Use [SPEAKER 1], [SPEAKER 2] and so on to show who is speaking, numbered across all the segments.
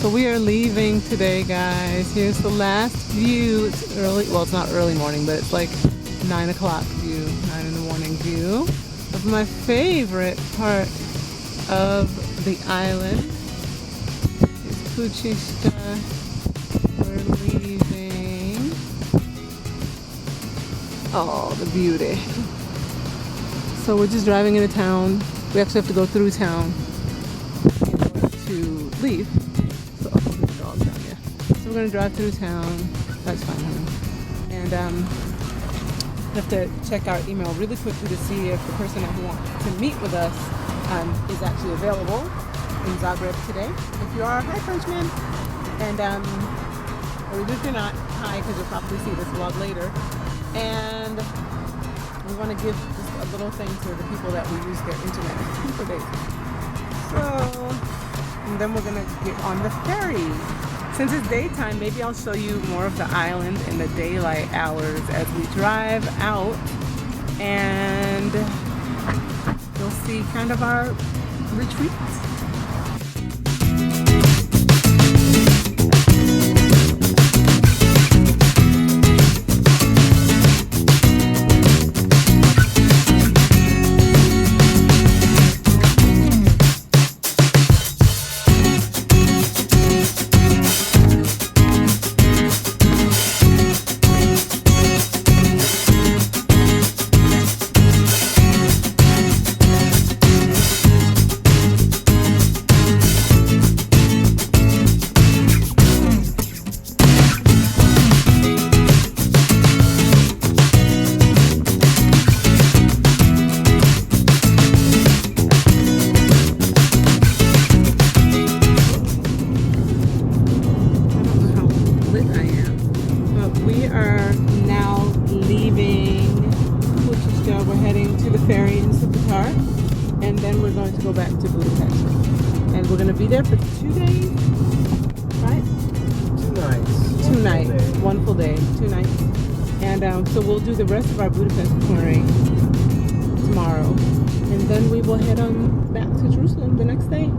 [SPEAKER 1] So we are leaving today, guys. Here's the last view. It's early, well, it's not early morning, but it's like 9 o'clock view, 9 in the morning view of my favorite part of the island. It's Pucisca. We're leaving. Oh, the beauty. So we're just driving into town. We actually have to go through town in order to leave. So, oh, this dog's down here. So we're gonna drive through town. That's fine, honey. And we have to check our email really quickly to see if the person that wants to meet with us is actually available in Zagreb today. If you are, hi Frenchman. And or even if you're not, hi, because you'll probably see this vlog later. And we want to give just a little thing to the people that we use their internet for days. So, and then we're gonna get on the ferry. Since it's daytime, maybe I'll show you more of the island in the daylight hours as we drive out, and you'll see kind of our retreat. And then we're going to go back to Budapest. And we're going to be there for 2 days, right?
[SPEAKER 2] 2 nights.
[SPEAKER 1] 2 nights. 1 full day, 2 nights. And so we'll do the rest of our Budapest touring tomorrow. And then we will head on back to Jerusalem the next day.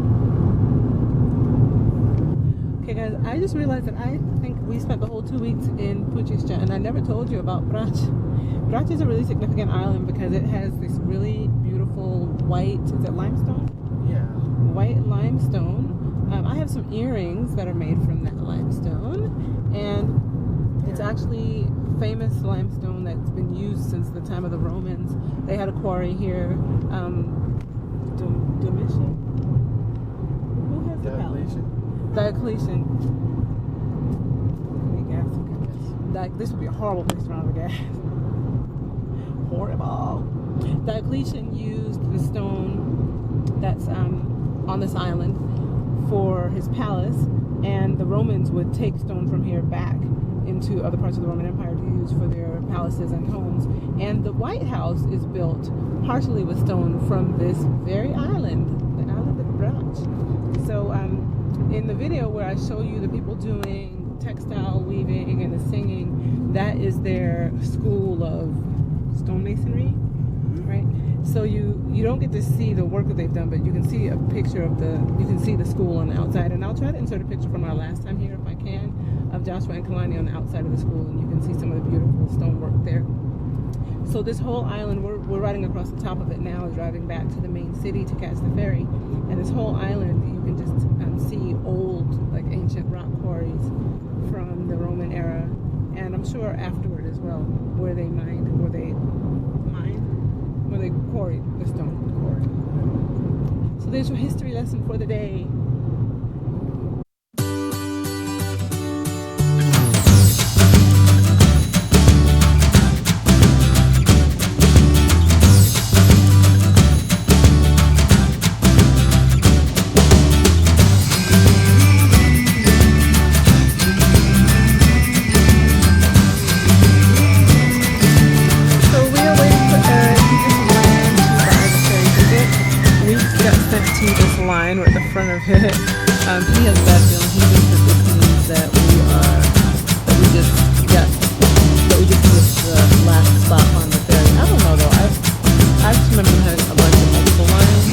[SPEAKER 1] Okay guys, I just realized that I think we spent the whole 2 weeks in Pucisca, and I never told you about Brač. Brač is a really significant island because it has this really beautiful white, is it limestone?
[SPEAKER 2] Yeah.
[SPEAKER 1] White limestone. I have some earrings that are made from that limestone, and it's actually famous limestone that's been used since the time of the Romans. They had a quarry here. Domitian? Who has the palace? Diocletian. This would be a horrible place to run out of gas. Horrible. Diocletian used the stone that's on this island for his palace, and the Romans would take stone from here back into other parts of the Roman Empire to use for their palaces and homes. And the White House is built partially with stone from this very island, the island of Brač. So in the video where I show you the people doing textile weaving and the singing, that is their school of stonemasonry, right? So you don't get to see the work that they've done, but you can see a picture of you can see the school on the outside. And I'll try to insert a picture from our last time here if I can, of Joshua and Kalani on the outside of the school, and you can see some of the beautiful stonework there. So this whole island, we're riding across the top of it now, driving back to the main city to catch the ferry. And this whole island, you can just see old, like ancient rock quarries from the Roman era, and I'm sure afterward as well, where they quarried the stone. So there's your history lesson for the day. We're at the front of it. He has a bad feeling. He thinks that this means that we just missed the last stop on the ferry. I don't know though. I just remember having a bunch of multiple lines.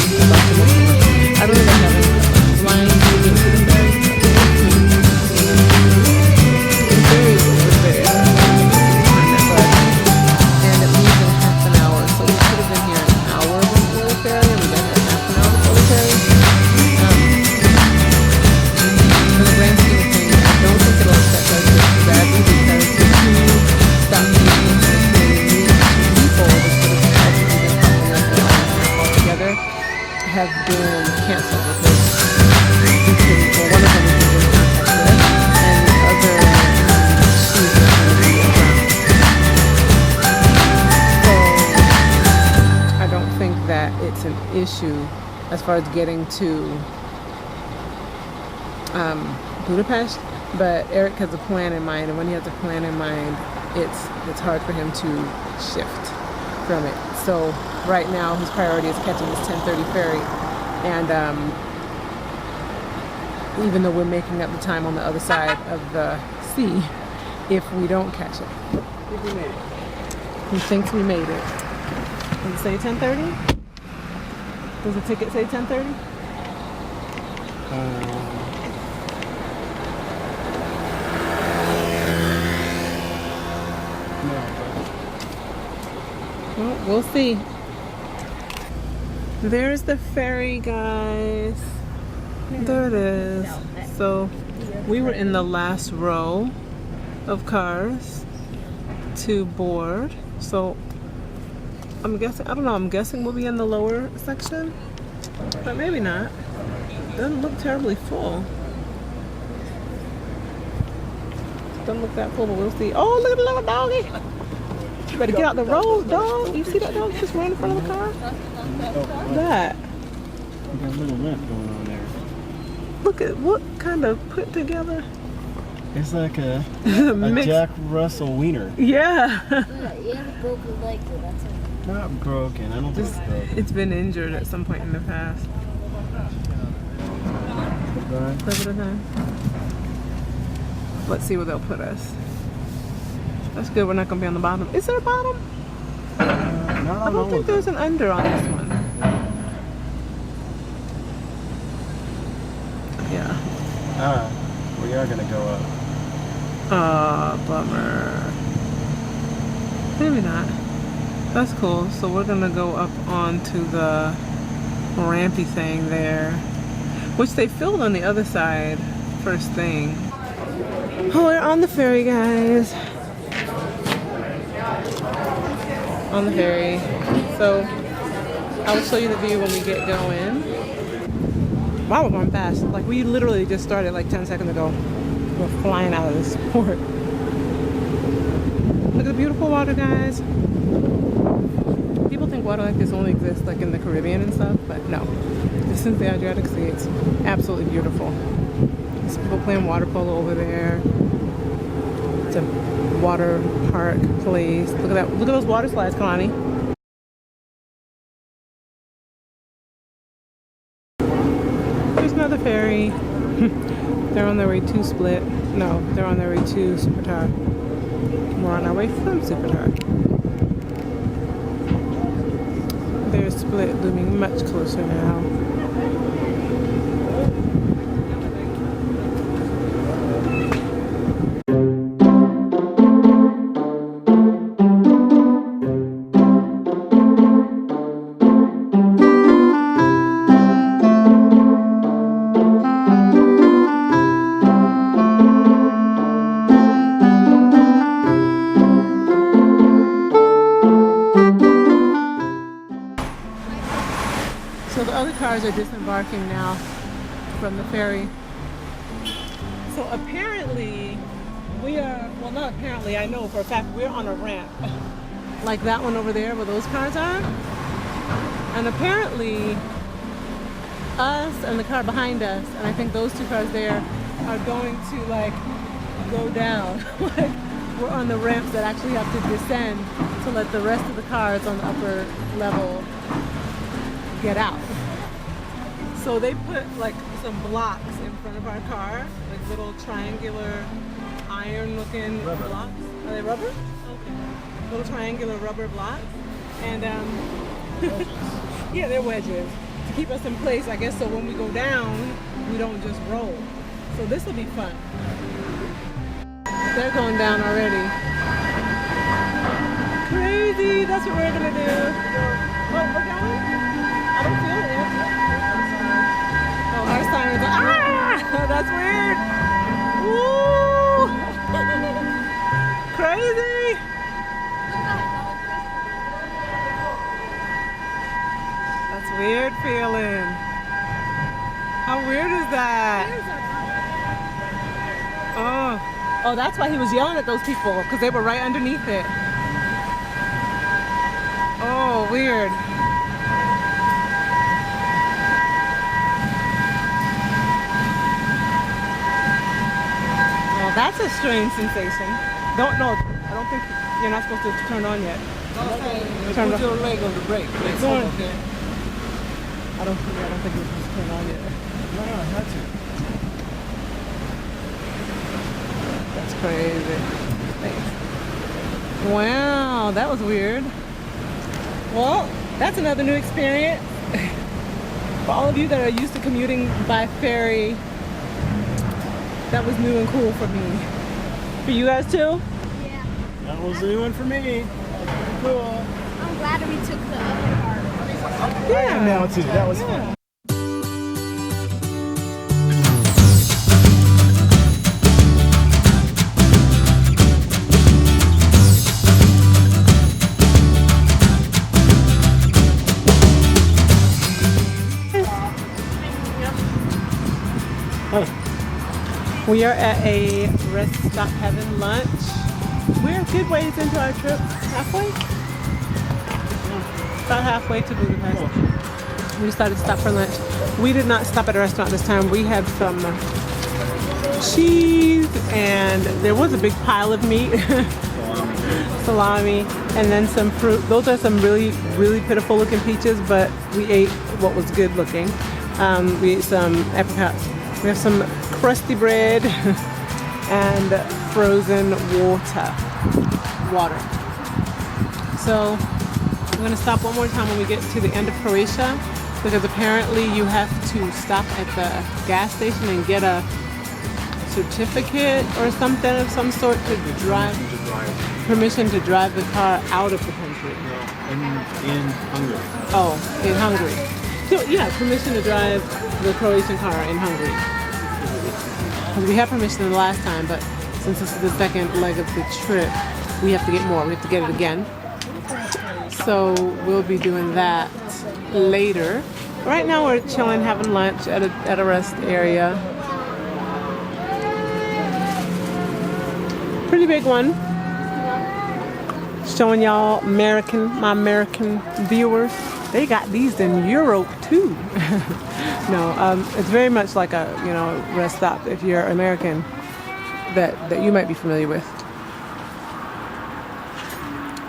[SPEAKER 1] I don't even have any lines to get to the ferry. to as far as getting to Budapest, but Eric has a plan in mind, and when he has a plan in mind, it's hard for him to shift from it. So right now his priority is catching this 10:30 ferry, and even though we're making up the time on the other side of the sea, if we don't catch it. He thinks we made it. Does it say 10:30? Does the ticket say 10:30? Well, we'll see. There's the ferry, guys. There it is. So we were in the last row of cars to board. So I'm guessing, I don't know, I'm guessing we'll be in the lower section, but maybe not. Doesn't look terribly full. Doesn't look that full, but we'll see. Oh, look at the little doggy. You better get out the road, dog. You see that dog just ran in front of the car? That.
[SPEAKER 2] We got a little limp going on there.
[SPEAKER 1] Look at what kind of put together.
[SPEAKER 2] It's like a Jack Russell wiener.
[SPEAKER 1] Yeah.
[SPEAKER 3] You have a broken leg, though. That's it.
[SPEAKER 2] Not broken. I don't think it's broken.
[SPEAKER 1] It's been injured at some point in the past. Let's see where they'll put us. That's good. We're not going to be on the bottom. Is there a bottom?
[SPEAKER 2] I
[SPEAKER 1] don't think there's an under on this one. Yeah.
[SPEAKER 2] We are going to go up.
[SPEAKER 1] Bummer. Maybe not. That's cool. So we're going to go up onto the rampy thing there, which they filled on the other side first thing. Oh, we're on the ferry, guys. On the ferry. So I'll show you the view when we get going. Wow, we're going fast. Like, we literally just started like 10 seconds ago. We're flying out of this port. Look at the beautiful water, guys. People think water like this only exists like in the Caribbean and stuff, but no. This is the Adriatic Sea. It's absolutely beautiful. There's people playing water polo over there. It's a water park place. Look at that. Look at those water slides, Kalani. There's another ferry. They're on their way to Split. No, they're on their way to Supertar. We're on our way from Supertar. There's Split looming much closer now. So the other cars are disembarking now from the ferry. So apparently we are, well, not apparently, I know for a fact we're on a ramp like that one over there where those cars are. And apparently us and the car behind us, and I think those two cars there, are going to like go down. Like, we're on the ramps that actually have to descend to let the rest of the cars on the upper level get out. So they put like some blocks in front of our car, like little triangular iron looking blocks. Are they rubber? Okay. Little triangular rubber blocks. And yeah, they're wedges to keep us in place, I guess, so when we go down we don't just roll. So this will be fun. They're going down already. Crazy, that's what we're gonna do. Oh, we're going? I don't feel it. Oh, our sign is like, ah! That's weird. Woo! Crazy. That's weird feeling. How weird is that? Oh, that's why he was yelling at those people, because they were right underneath it. Oh, weird. That's a strange sensation. Don't know. I don't think you're not supposed to turn on yet.
[SPEAKER 2] Put your leg on the brake. It's
[SPEAKER 1] on.
[SPEAKER 2] okay.
[SPEAKER 1] I don't think you're supposed to turn on yet.
[SPEAKER 2] No, I had to.
[SPEAKER 1] That's crazy. Thanks. Wow, that was weird. Well, that's another new experience. For all of you that are used to commuting by ferry, that was new and cool for me. For you guys too?
[SPEAKER 3] Yeah.
[SPEAKER 2] That was a new one for me. Cool.
[SPEAKER 3] I'm glad we took the other part.
[SPEAKER 2] I am now too. That was fun.
[SPEAKER 1] We are at a rest stop having lunch. We're a good ways into our trip. Halfway? About halfway to Budapest. We decided to stop for lunch. We did not stop at a restaurant this time. We had some cheese and there was a big pile of meat. Salami. And then some fruit. Those are some really, really pitiful looking peaches, but we ate what was good looking. We ate some apricots. We have some crusty bread and frozen water. So we're gonna stop one more time when we get to the end of Croatia, because apparently you have to stop at the gas station and get a certificate or something of some sort to drive, permission to drive the car out of the country.
[SPEAKER 2] In Hungary.
[SPEAKER 1] Oh, in Hungary. So yeah, permission to drive the Croatian car in Hungary. Because we had permission the last time, but since this is the second leg of the trip, we have to get more. We have to get it again. So we'll be doing that later. Right now we're chilling, having lunch at a rest area. Pretty big one. Showing y'all my American viewers. They got these in Europe too. No, it's very much like a rest stop if you're American that you might be familiar with.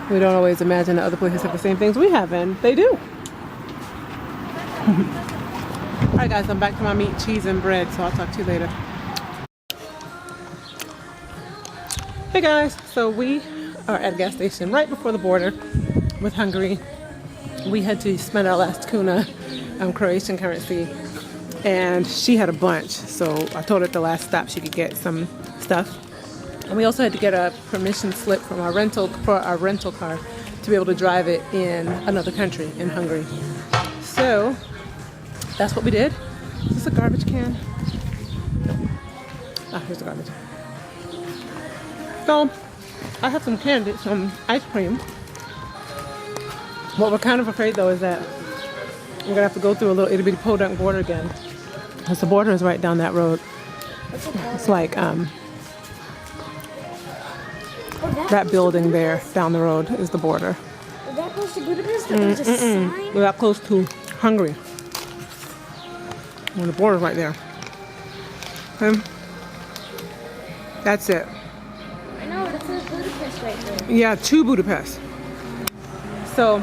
[SPEAKER 1] We don't always imagine that other places have the same things we have, and they do. All right, guys, I'm back to my meat, cheese, and bread, so I'll talk to you later. Hey guys, so we are at a gas station right before the border with Hungary. We had to spend our last kuna Croatian currency, and she had a bunch, so I told her at the last stop she could get some stuff. And we also had to get a permission slip from our rental car to be able to drive it in another country, in Hungary. So that's what we did. Is this a garbage can? Ah, here's the garbage. So I have some candy, some ice cream. What we're kind of afraid though is that we're gonna have to go through a little itty bitty podunk border again, because the border is right down that road. It's like that building there down the road is the border.
[SPEAKER 3] Is that close to Budapest? Or there's a sign?
[SPEAKER 1] We're that close to Hungary. Well, the border's right there. That's it.
[SPEAKER 3] I know, it says Budapest right there.
[SPEAKER 1] Yeah, to Budapest. So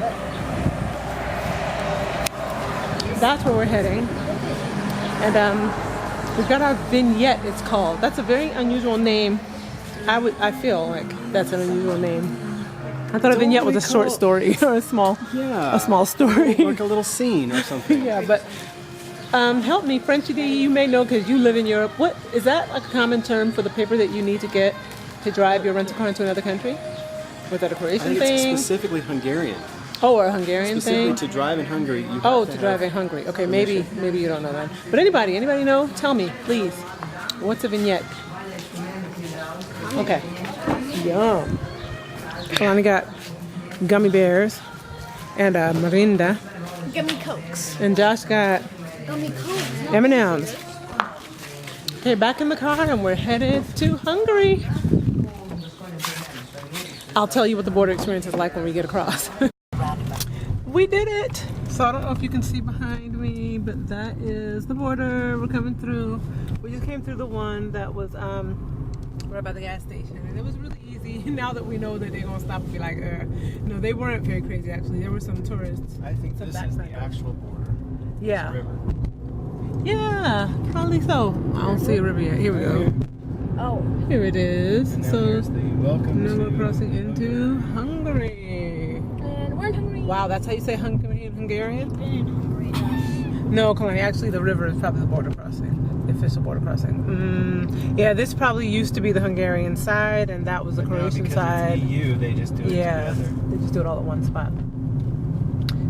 [SPEAKER 1] that's where we're heading. And we've got our vignette, it's called. That's a very unusual name. I feel like that's an unusual name. I thought a vignette was a short story or a small story.
[SPEAKER 2] Like a little scene or something.
[SPEAKER 1] Yeah, but help me, Frenchy D, you may know because you live in Europe. What is that like a common term for the paper that you need to get to drive your rental car into another country? Was that a Croatian thing?
[SPEAKER 2] It's specifically Hungarian.
[SPEAKER 1] Oh, or a Hungarian thing?
[SPEAKER 2] To drive in Hungary, you
[SPEAKER 1] to drive in Hungary. Okay, maybe you don't know that. But anybody know? Tell me, please. What's a vignette? Okay. Yum. Alani got gummy bears and a Mirinda.
[SPEAKER 3] Gummy Cokes.
[SPEAKER 1] And Josh got
[SPEAKER 3] Gummy Cokes.
[SPEAKER 1] M&M's. Okay, back in the car and we're headed to Hungary. I'll tell you what the border experience is like when we get across. We did it! So I don't know if you can see behind me, but that is the border. We're coming through. We just came through the one that was right by the gas station, and it was really easy. Now that we know that they're gonna stop and be like, no, they weren't very crazy actually. There were some tourists.
[SPEAKER 2] I think this is the actual border.
[SPEAKER 1] Yeah.
[SPEAKER 2] River.
[SPEAKER 1] Yeah, probably so. I don't see a river yet. Here we go.
[SPEAKER 3] Oh.
[SPEAKER 1] Here it is.
[SPEAKER 2] And now
[SPEAKER 1] So
[SPEAKER 2] here's the welcome
[SPEAKER 1] now
[SPEAKER 2] to
[SPEAKER 1] we're crossing into Hungary.
[SPEAKER 3] And we're in Hungary.
[SPEAKER 1] Wow, that's how you say Hungarian? Hungarian?
[SPEAKER 3] In Hungary, Josh.
[SPEAKER 1] No, come on. Actually, the river is probably the border crossing, the official border crossing. Yeah, this probably used to be the Hungarian side, and that was the
[SPEAKER 2] But now
[SPEAKER 1] Croatian
[SPEAKER 2] because
[SPEAKER 1] side.
[SPEAKER 2] It's EU, they just do it
[SPEAKER 1] Yeah,
[SPEAKER 2] together.
[SPEAKER 1] they just do it all at one spot.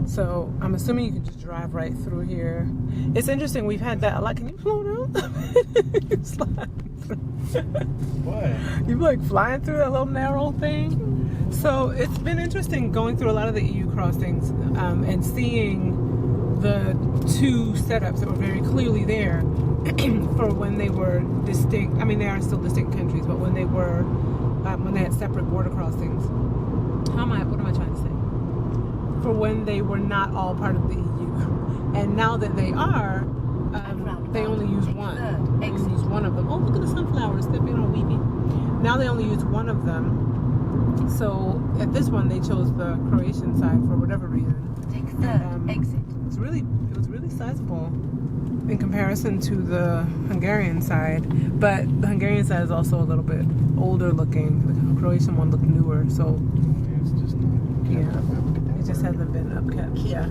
[SPEAKER 1] So I'm assuming you can just drive right through here. It's interesting. We've had that a lot. Can you slow down?
[SPEAKER 2] What?
[SPEAKER 1] You're like flying through that little narrow thing. So it's been interesting going through a lot of the EU crossings and seeing the two setups that were very clearly there for when they were distinct. I mean, they are still distinct countries, but when they were when they had separate border crossings. What am I trying to say? For when they were not all part of the EU, and now that they are, they only use one. They only use one of them. Oh, look at the sunflowers stepping on weepy. Now they only use one of them. So at this one, they chose the Croatian side for whatever reason.
[SPEAKER 3] Take the exit.
[SPEAKER 1] It was really sizable in comparison to the Hungarian side, but the Hungarian side is also a little bit older looking. The Croatian one looked newer, so
[SPEAKER 2] It's just not.
[SPEAKER 1] yeah, it just hasn't been upkept. Yeah,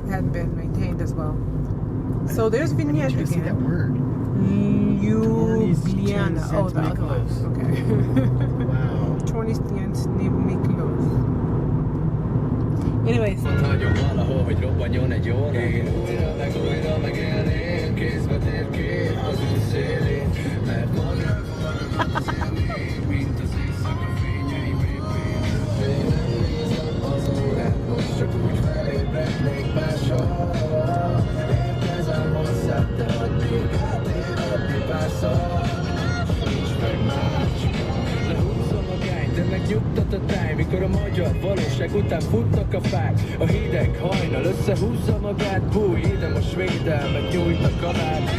[SPEAKER 1] hasn't been maintained as well. So there's vignette
[SPEAKER 2] I need you to see that
[SPEAKER 1] again.
[SPEAKER 2] word.
[SPEAKER 1] Ljubljana. Oh, the other one. Okay.
[SPEAKER 2] Wow.
[SPEAKER 1] 20 Miklos. Anyways.
[SPEAKER 4] Megnyugtat a táj, mikor a magyar valóság után futnak a fák. A hideg hajnal összehúzza magát, búj, ide most védelmet nyújt a kabát.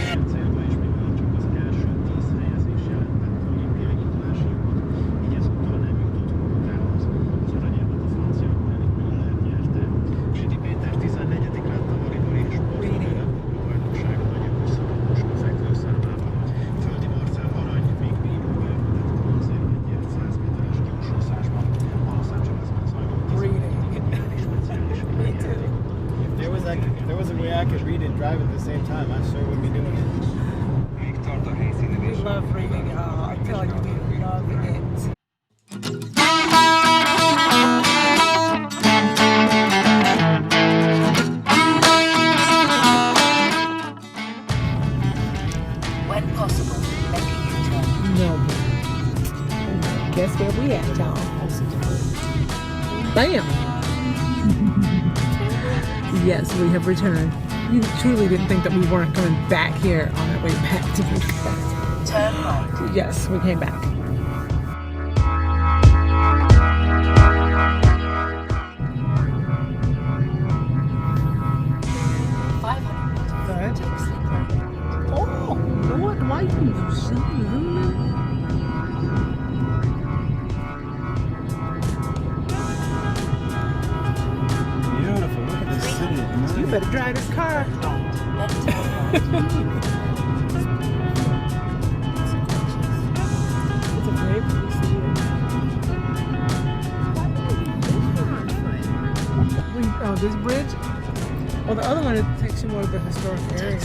[SPEAKER 2] If there was a way I could read and drive at the same time, I sure would be doing it.
[SPEAKER 1] We love reading, y'all. I tell you, we love it.
[SPEAKER 5] When possible, make a U-turn.
[SPEAKER 1] No. Guess where we at, y'all? Bam! Yes, we have returned. You truly didn't think that we weren't coming back here on our way back to Pucisca.
[SPEAKER 5] Turn right.
[SPEAKER 1] Yes, we came back. Good. Oh, Lord, why you see?
[SPEAKER 2] Beautiful. Look at this city.
[SPEAKER 1] You better drive this car. It's a very pretty city. Oh, this bridge? Well, the other one takes you more to the historic area.